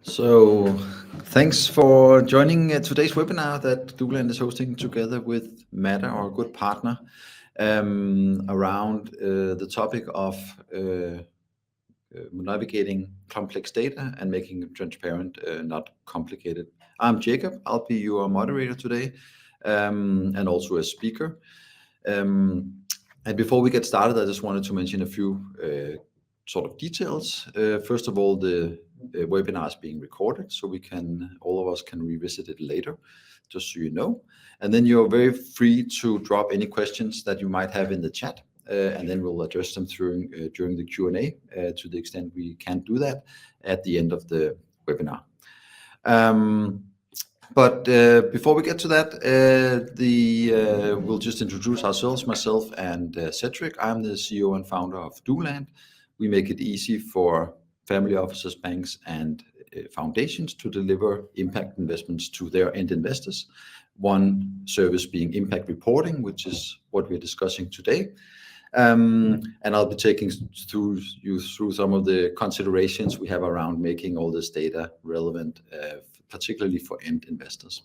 So thanks for joining today's webinar that DoLand is hosting together with Matter, our good partner, around the topic of navigating complex data and making it transparent, not complicated. I'm Jacob. I'll be your moderator today and also a speaker. And before we get started, I just wanted to mention a few sort of details. First of all, the webinar is being recorded, so all of us can revisit it later, just so you know. And then you're very free to drop any questions that you might have in the chat, and then we'll address them during the Q&A to the extent we can do that at the end of the webinar. But before we get to that, we'll just introduce ourselves, myself and Cedric. I'm the CEO and founder of DoLand. We make it easy for family offices, banks, and foundations to deliver impact investments to their end investors. One service being impact reporting, which is what we're discussing today. And I'll be taking you through some of the considerations we have around making all this data relevant, particularly for end investors.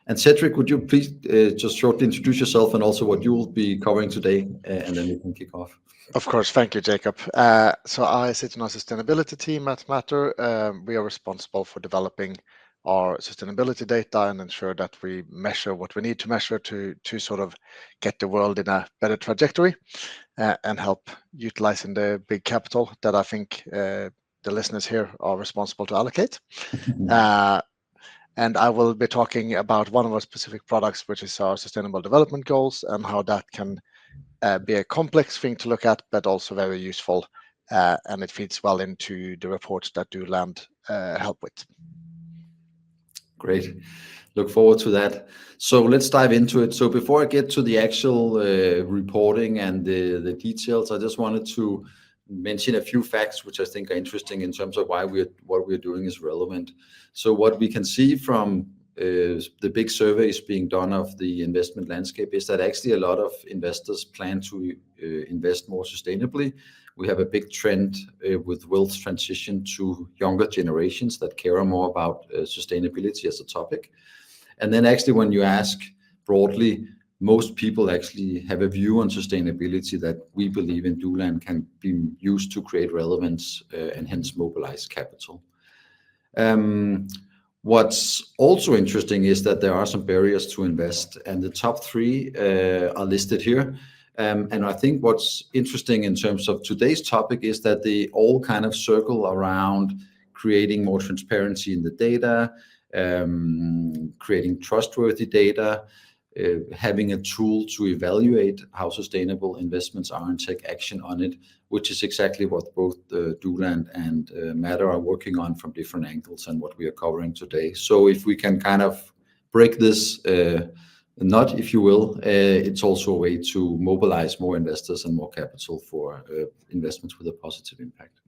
And Cedric, would you please just shortly introduce yourself and also what you will be covering today, and then we can kick off. Of course, thank you, Jacob. So I sit on our sustainability team at Matter. We are responsible for developing our sustainability data and ensure that we measure what we need to measure to sort of get the world in a better trajectory and help utilizing the big capital that I think the listeners here are responsible to allocate. And I will be talking about one of our specific products, which is our sustainable development goals and how that can be a complex thing to look at, but also very useful. And it fits well into the reports that DoLand help with. Great. Look forward to that. So let's dive into it. So before I get to the actual reporting and the details, I just wanted to mention a few facts which I think are interesting in terms of why what we're doing is relevant. So what we can see from the big surveys being done of the investment landscape is that actually a lot of investors plan to invest more sustainably. We have a big trend with wealth transition to younger generations that care more about sustainability as a topic. And then actually when you ask broadly, most people actually have a view on sustainability that we believe in DoLand can be used to create relevance and hence mobilize capital. What's also interesting is that there are some barriers to invest, and the top three are listed here. And I think what's interesting in terms of today's topic is that they all kind of circle around creating more transparency in the data, creating trustworthy data, having a tool to evaluate how sustainable investments are and take action on it, which is exactly what both DoLand and Matter are working on from different angles and what we are covering today. So if we can kind of break this nut, if you will, it's also a way to mobilize more investors and more capital for investments with a positive impact.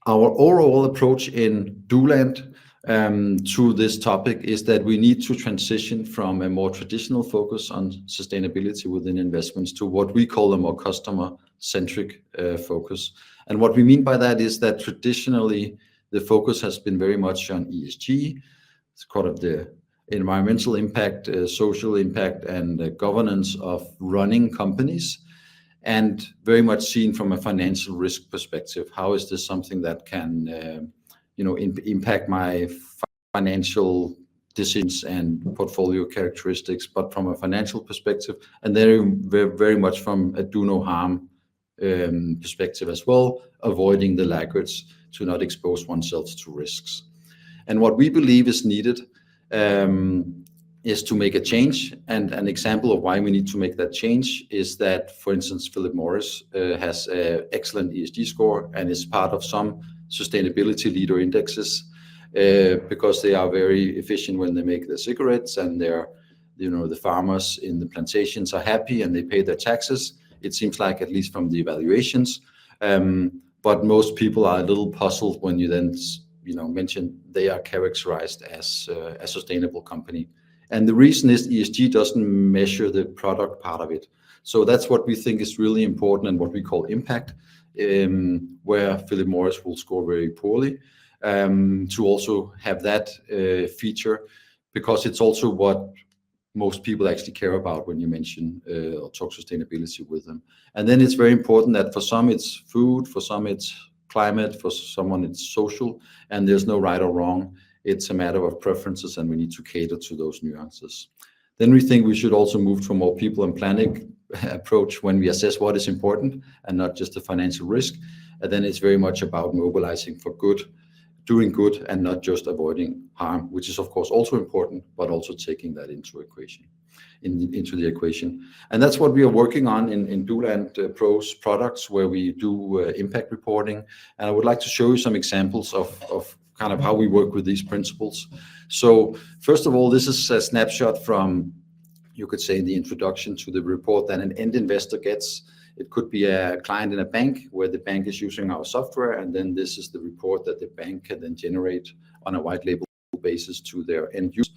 Our overall approach in DoLand to this topic is that we need to transition from a more traditional focus on sustainability within investments to what we call a more customer-centric focus. And what we mean by that is that traditionally the focus has been very much on ESG. It's kind of the environmental impact, social impact, and governance of running companies, and very much seen from a financial risk perspective. How is this something that can impact my financial decisions and portfolio characteristics, but from a financial perspective, and then very much from a do no harm perspective as well, avoiding the laggards to not expose oneself to risks. And what we believe is needed is to make a change. And an example of why we need to make that change is that, for instance, Philip Morris has an excellent ESG score and is part of some sustainability leader indexes because they are very efficient when they make their cigarettes, and the farmers in the plantations are happy and they pay their taxes. It seems like, at least from the evaluations, but most people are a little puzzled when you then mention they are characterized as a sustainable company. And the reason is ESG doesn't measure the product part of it. So that's what we think is really important and what we call impact, where Philip Morris will score very poorly. to also have that feature, because it's also what most people actually care about when you mention or talk sustainability with them. And then it's very important that for some it's food, for some it's climate, for someone it's social, and there's no right or wrong. It's a matter of preferences, and we need to cater to those nuances. Then we think we should also move to a more people and planet approach when we assess what is important and not just the financial risk. And then it's very much about mobilizing for good, doing good, and not just avoiding harm, which is of course also important, but also taking that into the equation. And that's what we are working on in DoLand Pro's products, where we do impact reporting. And I would like to show you some examples of kind of how we work with these principles. So first of all, this is a snapshot from, you could say, the introduction to the report that an end investor gets. It could be a client in a bank where the bank is using our software, and then this is the report that the bank can then generate on a white label basis to their end users.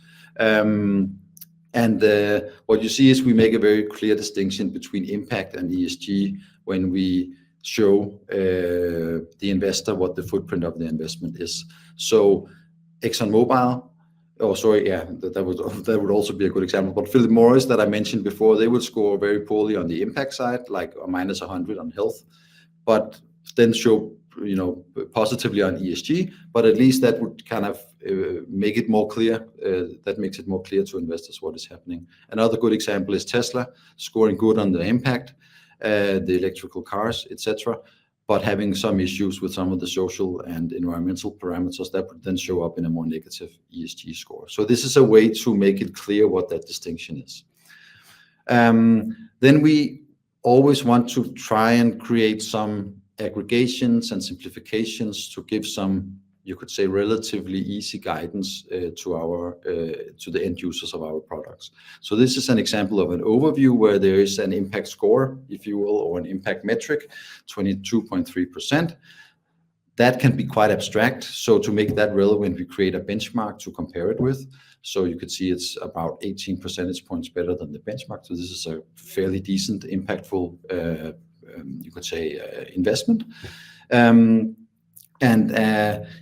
What you see is we make a very clear distinction between impact and ESG when we show the investor what the footprint of the investment is. So ExxonMobil, that would also be a good example. But Philip Morris, that I mentioned before, they would score very poorly on the impact side, like a -100 on health, but then show, positively on ESG. But at least that would kind of make it more clear. That makes it more clear to investors what is happening. Another good example is Tesla, scoring good on the impact, the electrical cars, etc., but having some issues with some of the social and environmental parameters that would then show up in a more negative ESG score. So this is a way to make it clear what that distinction is. Then we always want to try and create some aggregations and simplifications to give some, you could say, relatively easy guidance to the end users of our products. So this is an example of an overview where there is an impact score, if you will, or an impact metric, 22.3%. That can be quite abstract. So to make that relevant, we create a benchmark to compare it with. So you could see it's about 18 percentage points better than the benchmark. So this is a fairly decent, impactful, you could say, investment.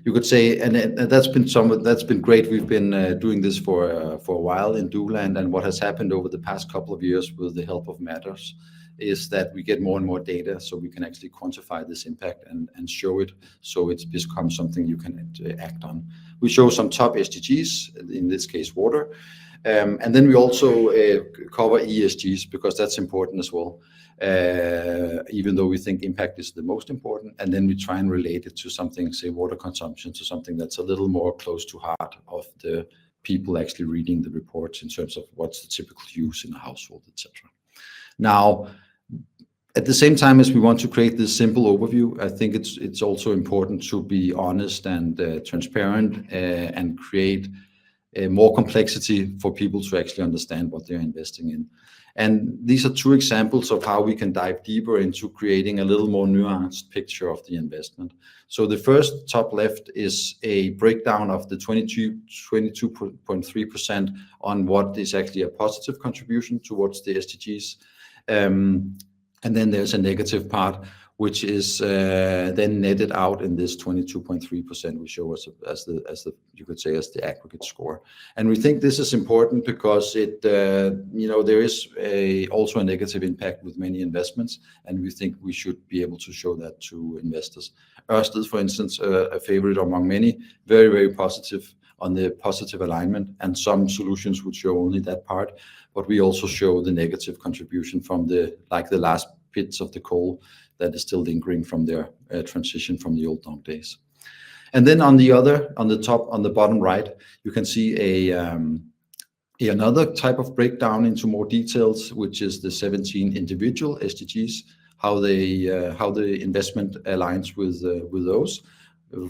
You could say, and that's been great. We've been doing this for a while in DoLand, and what has happened over the past couple of years with the help of Matters is that we get more and more data, so we can actually quantify this impact and show it, so it's become something you can act on. We show some top SDGs, in this case water, and then we also cover ESGs, because that's important as well. Even though we think impact is the most important, and then we try and relate it to something, say water consumption, to something that's a little more close to heart of the people actually reading the reports in terms of what's the typical use in a household, etc. Now, at the same time as we want to create this simple overview, I think it's also important to be honest and transparent and create more complexity for people to actually understand what they're investing in. And these are two examples of how we can dive deeper into creating a little more nuanced picture of the investment. So the first top left is a breakdown of the 22.3% on what is actually a positive contribution towards the SDGs. And then there's a negative part, which is then netted out in this 22.3% we show as the you could say as the aggregate score. And we think this is important because it there is also a negative impact with many investments, and we think we should be able to show that to investors. Ørsted, for instance, a favorite among many, very, very positive on the positive alignment, and some solutions would show only that part, but we also show the negative contribution from the last bits of the coal that is still lingering from their transition from the old long days. And then on the bottom right, you can see another type of breakdown into more details, which is the 17 individual SDGs, how the investment aligns with those,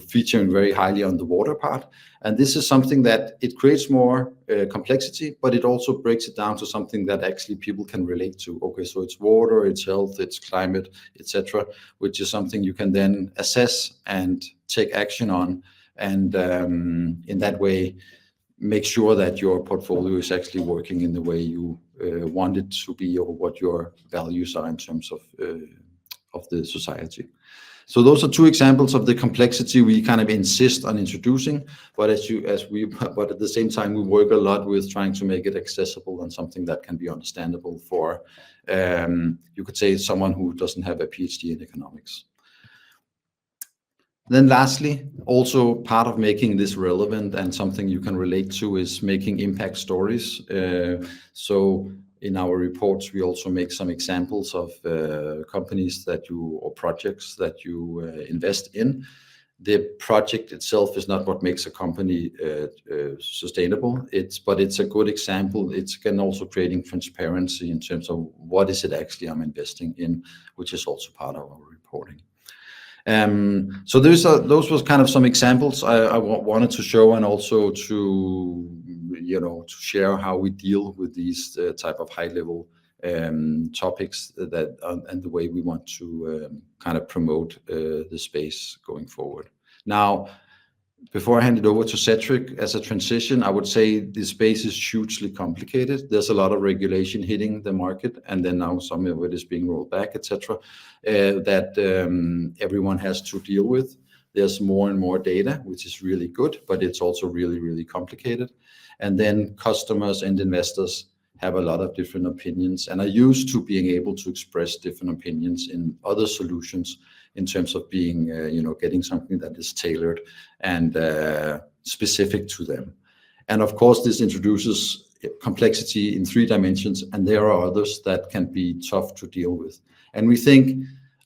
featuring very highly on the water part. And this is something that it creates more complexity, but it also breaks it down to something that actually people can relate to. Okay, so it's water, it's health, it's climate, etc., which is something you can then assess and take action on, and in that way make sure that your portfolio is actually working in the way you want it to be, or what your values are in terms of the society. So those are two examples of the complexity we kind of insist on introducing, but but at the same time we work a lot with trying to make it accessible and something that can be understandable for, you could say, someone who doesn't have a PhD in economics. Then lastly, also part of making this relevant and something you can relate to is making impact stories. So in our reports, we also make some examples of companies or projects that you invest in. The project itself is not what makes a company sustainable. But it's a good example. It's can also creating transparency in terms of what is it actually I'm investing in, which is also part of our reporting. So those was kind of some examples I wanted to show, and also to share how we deal with these type of high level topics and the way we want to kind of promote the space going forward. Now, before I hand it over to Cedric, as a transition, I would say the space is hugely complicated. There's a lot of regulation hitting the market, and then now some of it is being rolled back, etc., that everyone has to deal with. There's more and more data, which is really good, but it's also really, really complicated. And then customers and investors have a lot of different opinions and are used to being able to express different opinions in other solutions in terms of being, getting something that is tailored and specific to them. And of course, this introduces complexity in 3 dimensions, and there are others that can be tough to deal with. And we think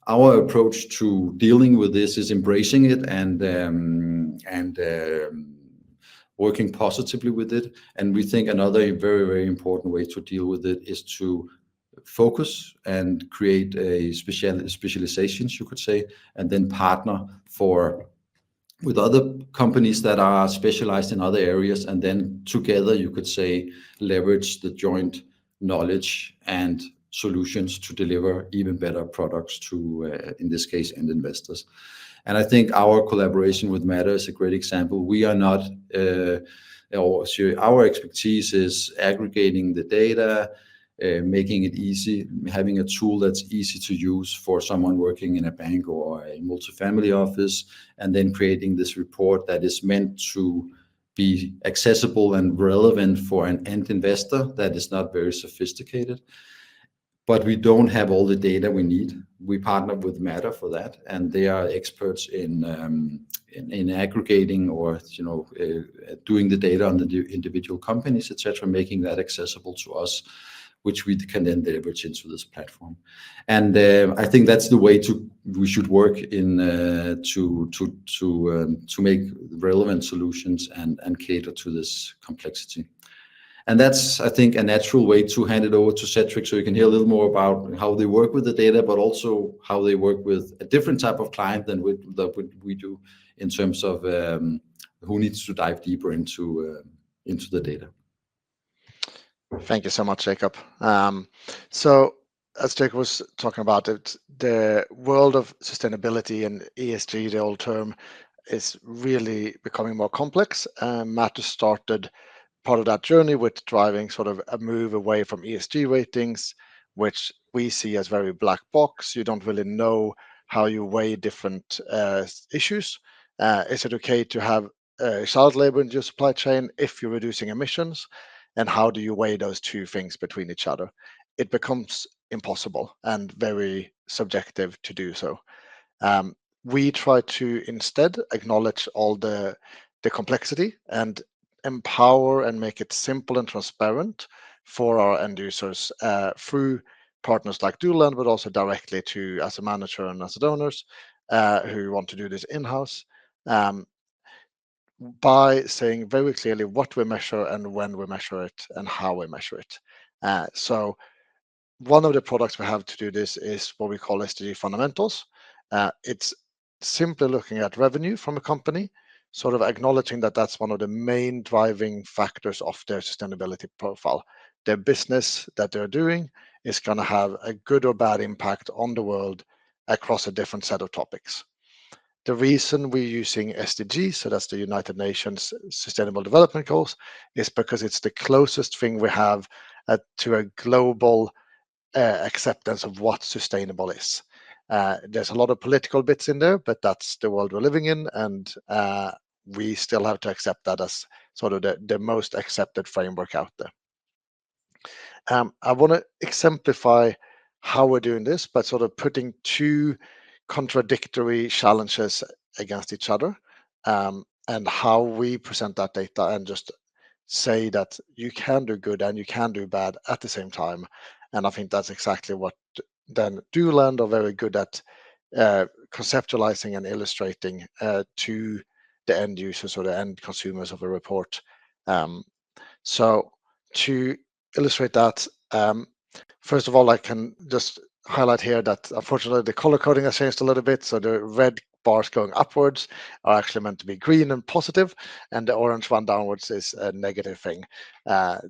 our approach to dealing with this is embracing it and working positively with it. And we think another very, very important way to deal with it is to focus and create a specializations, you could say, and then partner with other companies that are specialized in other areas, and then together, you could say, leverage the joint knowledge and solutions to deliver even better products to, in this case, end investors. And I think our collaboration with Matter is a great example. We are not, our expertise is aggregating the data, making it easy, having a tool that's easy to use for someone working in a bank or a multifamily office, and then creating this report that is meant to be accessible and relevant for an end investor that is not very sophisticated. But we don't have all the data we need. We partner with Matter for that, and they are experts in aggregating or doing the data on the individual companies, etc., making that accessible to us, which we can then leverage into this platform. And I think that's the way we should work in to make relevant solutions and cater to this complexity. And that's, I think, a natural way to hand it over to Cedric, so you can hear a little more about how they work with the data, but also how they work with a different type of client than we do in terms of who needs to dive deeper into the data. Thank you so much, Jacob. So as Jacob was talking about it, the world of sustainability and ESG, the old term, is really becoming more complex. Matter started part of that journey with driving sort of a move away from ESG ratings, which we see as very black box. You don't really know how you weigh different issues. Is it okay to have child labor in your supply chain if you're reducing emissions? And how do you weigh those two things between each other? It becomes impossible and very subjective to do so. We try to instead acknowledge all the complexity and empower and make it simple and transparent for our end users through partners like DoLand, but also directly to asset manager and asset owners who want to do this in-house, by saying very clearly what we measure and when we measure it and how we measure it. So one of the products we have to do this is what we call SDG fundamentals. It's simply looking at revenue from a company, sort of acknowledging that that's one of the main driving factors of their sustainability profile. Their business that they're doing is going to have a good or bad impact on the world across a different set of topics. The reason we're using SDG, so that's the United Nations Sustainable Development Goals, is because it's the closest thing we have to a global acceptance of what sustainable is. There's a lot of political bits in there, but that's the world we're living in, and we still have to accept that as sort of the most accepted framework out there. I want to exemplify how we're doing this by sort of putting two contradictory challenges against each other, and how we present that data, and just say that you can do good and you can do bad at the same time. And I think that's exactly what then DoLand are very good at, conceptualizing and illustrating to the end users or the end consumers of a report. So to illustrate that, first of all, I can just highlight here that unfortunately the color coding has changed a little bit. So the red bars going upwards are actually meant to be green and positive, and the orange one downwards is a negative thing,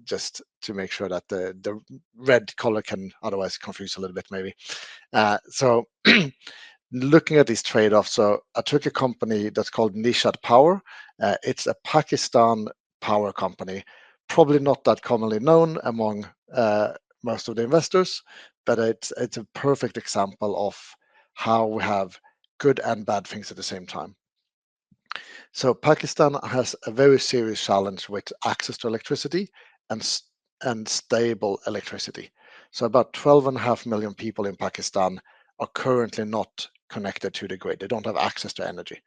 just to make sure that the red color can otherwise confuse a little bit maybe. So looking at these trade-offs, so I took a company that's called Nishad Power. It's a Pakistan power company, probably not that commonly known among most of the investors, but it's a perfect example of how we have good and bad things at the same time. So Pakistan has a very serious challenge with access to electricity and stable electricity. So about 12.5 million people in Pakistan are currently not connected to the grid. They don't have access to energy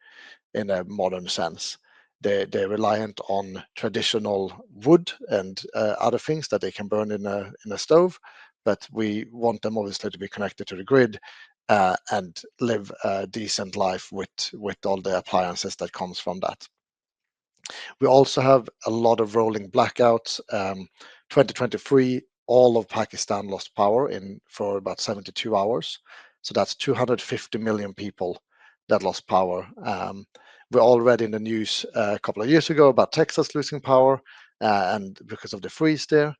in a modern sense. They're reliant on traditional wood and other things that they can burn in a stove, but we want them obviously to be connected to the grid and live a decent life with all the appliances that comes from that. We also have a lot of rolling blackouts. 2023, all of Pakistan lost power for about 72 hours. So that's 250 million people that lost power. We're already in the news a couple of years ago about Texas losing power, and because of the freeze there.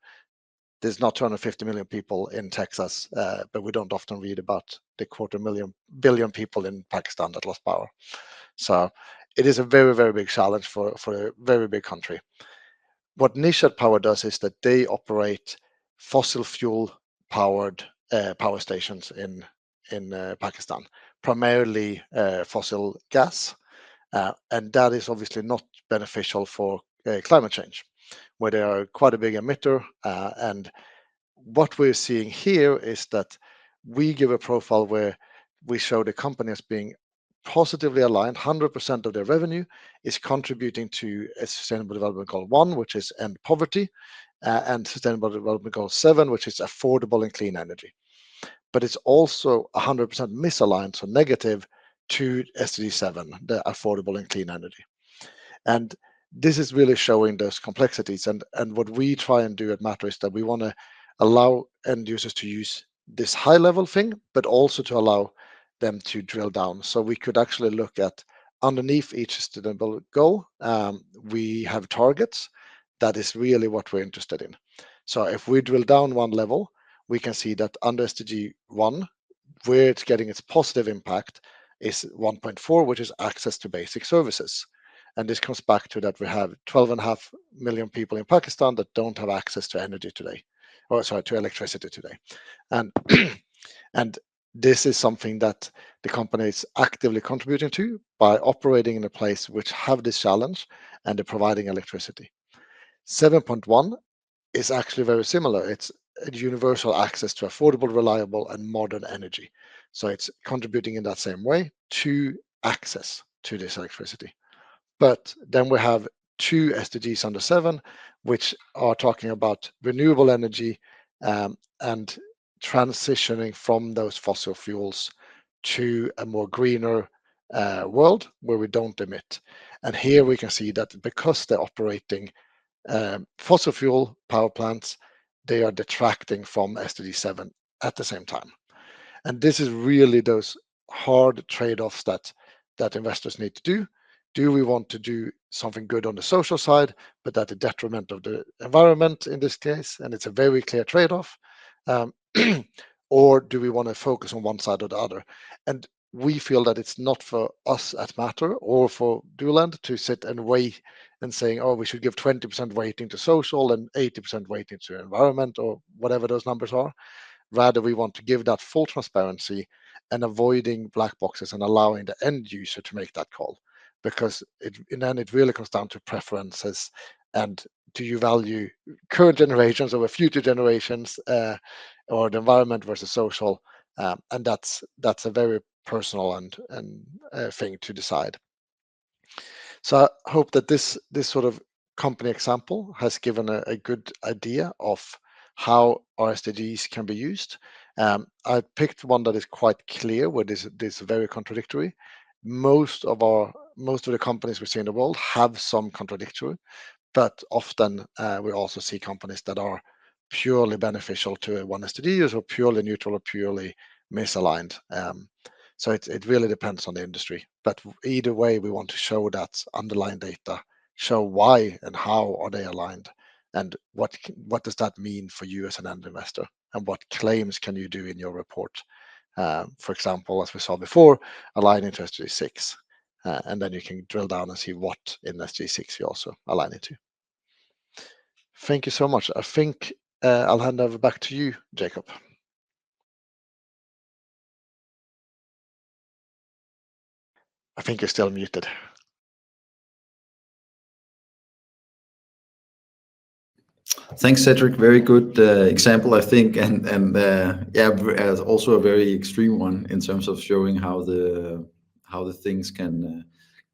There's not 250 million people in Texas, but we don't often read about the billion people in Pakistan that lost power. So it is a very, very big challenge for a very big country. What Nishad Power does is that they operate fossil fuel powered power stations in Pakistan, primarily fossil gas, and that is obviously not beneficial for climate change, where they are quite a big emitter. And what we're seeing here is that we give a profile where we show the company as being positively aligned. 100% of their revenue is contributing to a sustainable development goal 1, which is end poverty, and sustainable development goal 7, which is affordable and clean energy. But it's also 100% misaligned, so negative, to SDG 7, the affordable and clean energy. And this is really showing those complexities. And what we try and do at Matter is that we want to allow end users to use this high level thing, but also to allow them to drill down. So we could actually look at underneath each sustainable goal, we have targets. That is really what we're interested in. So if we drill down one level, we can see that under SDG 1, where it's getting its positive impact is 1.4, which is access to basic services. And this comes back to that we have 12.5 million people in Pakistan that don't have access to energy today, or sorry, to electricity today. And and this is something that the company is actively contributing to by operating in a place which have this challenge and they're providing electricity. 7.1 is actually very similar. It's universal access to affordable, reliable, and modern energy. So it's contributing in that same way to access to this electricity. But then we have 2 SDGs under 7, which are talking about renewable energy and transitioning from those fossil fuels to a more greener world where we don't emit. And here we can see that because they're operating fossil fuel power plants, they are detracting from SDG 7 at the same time. And this is really those hard trade-offs that investors need to do. Do we want to do something good on the social side, but at the detriment of the environment in this case? And it's a very clear trade-off. Or do we want to focus on one side or the other? And we feel that it's not for us at Matter or for DoLand to sit and weigh and saying, oh, we should give 20% weighting to social and 80% weighting to environment or whatever those numbers are. Rather, we want to give that full transparency and avoiding black boxes and allowing the end user to make that call, because then it really comes down to preferences and do you value current generations over future generations, or the environment versus social, and that's a very personal and thing to decide. So I hope that this sort of company example has given a good idea of how our SDGs can be used. I picked one that is quite clear, where this is very contradictory. Most of the companies we see in the world have some contradictory, but often we also see companies that are purely beneficial to one SDG, or purely neutral or purely misaligned. So it really depends on the industry. But either way, we want to show that underlying data, show why and how are they aligned, and what does that mean for you as an end investor, and what claims can you do in your report. For example, as we saw before, aligning to SDG 6. And then you can drill down and see what in SDG 6 you also align it to. Thank you so much. I think I'll hand over back to you, Jacob. I think you're still muted. Thanks, Cedric. Very good example, I think, and yeah, also a very extreme one in terms of showing how the things can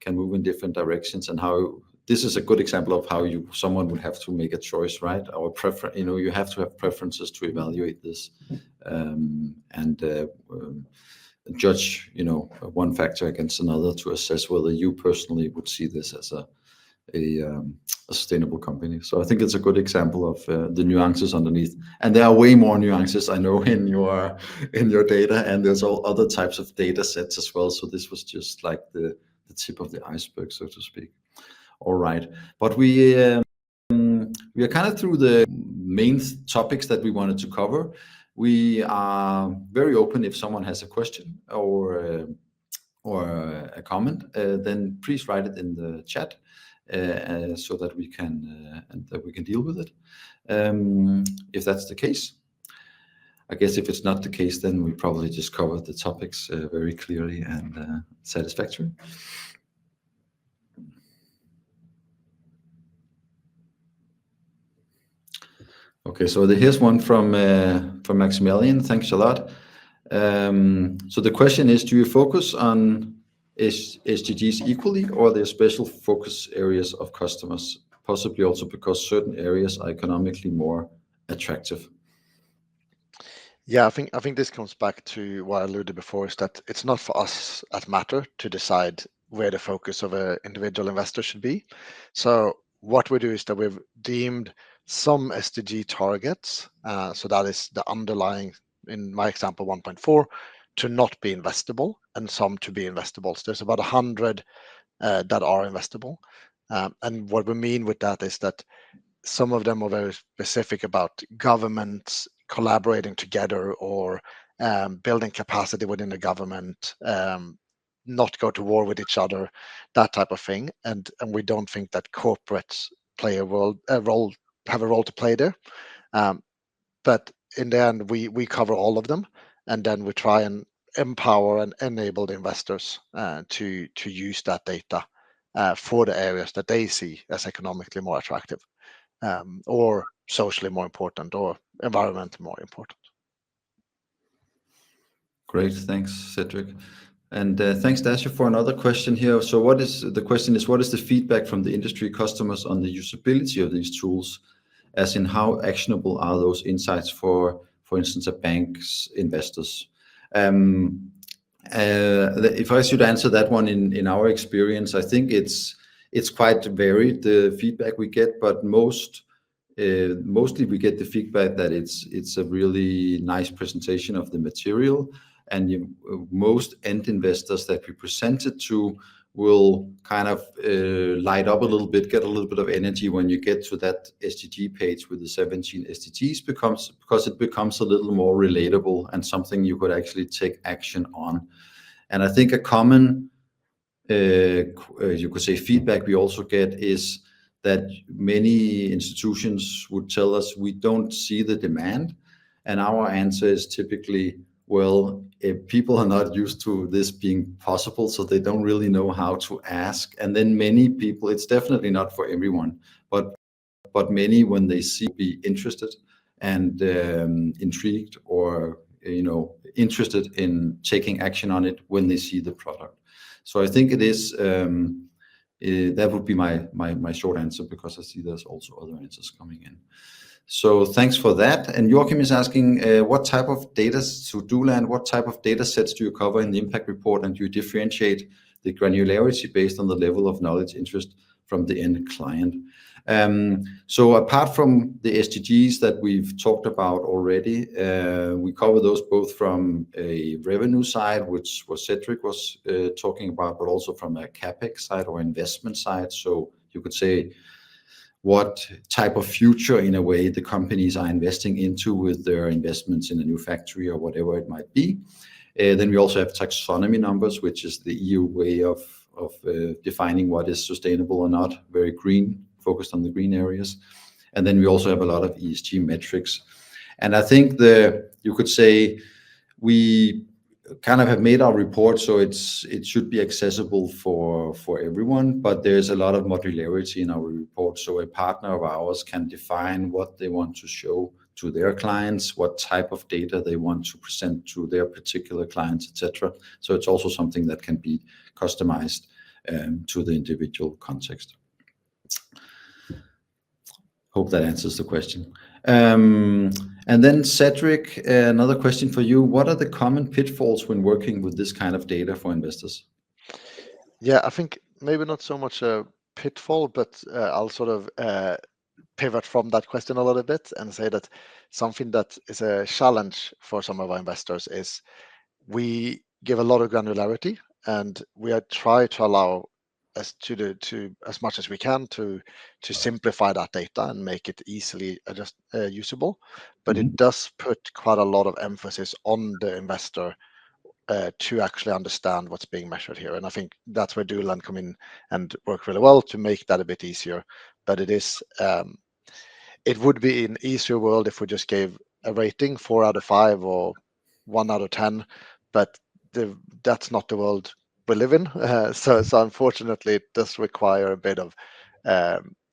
move in different directions, and how this is a good example of how someone would have to make a choice, right? Our preference, you have to have preferences to evaluate this, and judge, one factor against another to assess whether you personally would see this as a sustainable company. So I think it's a good example of the nuances underneath, and there are way more nuances, I know, in your data, and there's all other types of data sets as well. So this was just like the tip of the iceberg, so to speak. All right, but we are kind of through the main topics that we wanted to cover. We are very open if someone has a question or a comment, then please write it in the chat, so that we can deal with it. If that's the case, I guess if it's not the case, then we probably just covered the topics very clearly and satisfactory. Okay, so here's one from Maximilian. Thanks a lot. So the question is, do you focus on SDGs equally, or are there special focus areas of customers, possibly also because certain areas are economically more attractive? Yeah, I think this comes back to what I alluded before, is that it's not for us at Matter to decide where the focus of an individual investor should be. So what we do is that we've deemed some SDG targets, so that is the underlying, in my example 1.4, to not be investable, and some to be investable. So there's about 100 that are investable, and what we mean with that is that some of them are very specific about governments collaborating together, or building capacity within the government, not go to war with each other, that type of thing. And we don't think that corporates play have a role to play there. But in the end, we cover all of them, and then we try and empower and enable the investors to use that data for the areas that they see as economically more attractive, or socially more important, or environmentally more important. Great, thanks, Cedric. And thanks, Dasha, for another question here. So what is the feedback from the industry customers on the usability of these tools, as in how actionable are those insights for instance, a bank's investors? If I should answer that one, in our experience, I think it's quite varied, the feedback we get, but mostly we get the feedback that it's a really nice presentation of the material, and most end investors that we present it to will kind of light up a little bit, get a little bit of energy when you get to that SDG page with the 17 SDGs, because it becomes a little more relatable and something you could actually take action on. And I think a common, you could say, feedback we also get is that many institutions would tell us we don't see the demand, and our answer is typically, well, if people are not used to this being possible, so they don't really know how to ask. And then many people, it's definitely not for everyone, but many, when they see, be interested and intrigued, or interested in taking action on it when they see the product. So I think it is that would be my short answer, because I see there's also other answers coming in. So thanks for that. And Joachim is asking, what type of data, so DoLand, what type of data sets do you cover in the impact report, and do you differentiate the granularity based on the level of knowledge interest from the end client? So apart from the SDGs that we've talked about already, we cover those both from a revenue side, which was Cedric was talking about, but also from a CapEx side or investment side. So you could say what type of future, in a way, the companies are investing into with their investments in a new factory or whatever it might be. Then we also have taxonomy numbers, which is the EU way of defining what is sustainable or not, very green, focused on the green areas. And then we also have a lot of ESG metrics. And I think you could say we kind of have made our report so it should be accessible for everyone, but there's a lot of modularity in our report. So a partner of ours can define what they want to show to their clients, what type of data they want to present to their particular clients, etc. So it's also something that can be customized to the individual context. Hope that answers the question. And then Cedric, another question for you. What are the common pitfalls when working with this kind of data for investors? Yeah, I think maybe not so much a pitfall, but I'll sort of pivot from that question a little bit and say that something that is a challenge for some of our investors is we give a lot of granularity, and we try to allow as as much as we can to simplify that data and make it easily usable. But it does put quite a lot of emphasis on the investor to actually understand what's being measured here. And I think that's where DoLand come in and work really well to make that a bit easier. But it would be an easier world if we just gave a rating 4 out of 5 or 1 out of 10, but that's not the world we live in. So unfortunately, it does require a bit of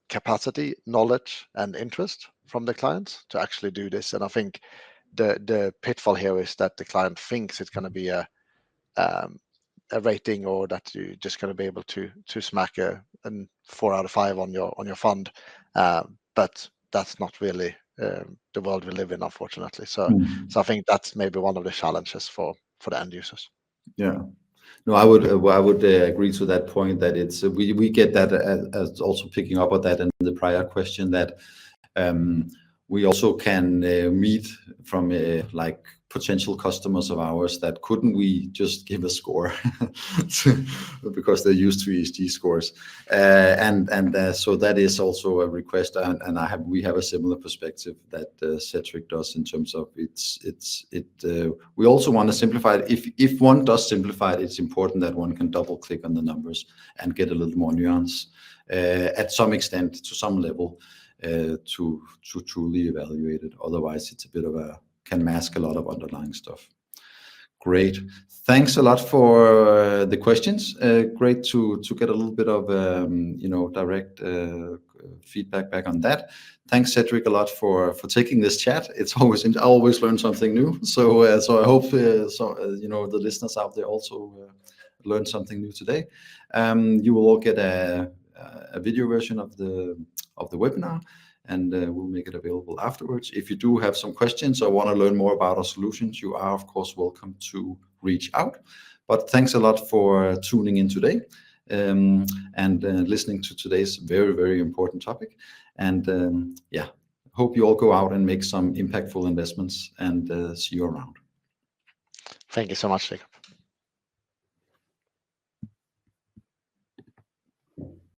capacity, knowledge, and interest from the clients to actually do this. And I think the pitfall here is that the client thinks it's going to be a rating, or that you're just going to be able to smack a 4 out of 5 on your fund, but that's not really the world we live in, unfortunately. So I think that's maybe one of the challenges for the end users. Yeah. No, I would agree to that point, that it's we get that as also picking up on that in the prior question, that we also can meet from like potential customers of ours that couldn't we just give a score because they're used to ESG scores, and so that is also a request, and we have a similar perspective that Cedric does in terms of we also want to simplify it. If one does simplify it, it's important that one can double click on the numbers and get a little more nuance at some extent, to some level, to truly evaluate it. Otherwise, it's a bit of can mask a lot of underlying stuff. Great. Thanks a lot for the questions. Great to get a little bit of direct feedback back on that. Thanks, Cedric, a lot for taking this chat. It's I always learn something new. So I hope the listeners out there also learned something new today. You will all get a video version of the webinar, and we'll make it available afterwards. If you do have some questions or want to learn more about our solutions, you are, of course, welcome to reach out. But thanks a lot for tuning in today and listening to today's very, very important topic. And hope you all go out and make some impactful investments, and see you around. Thank you so much, Jacob.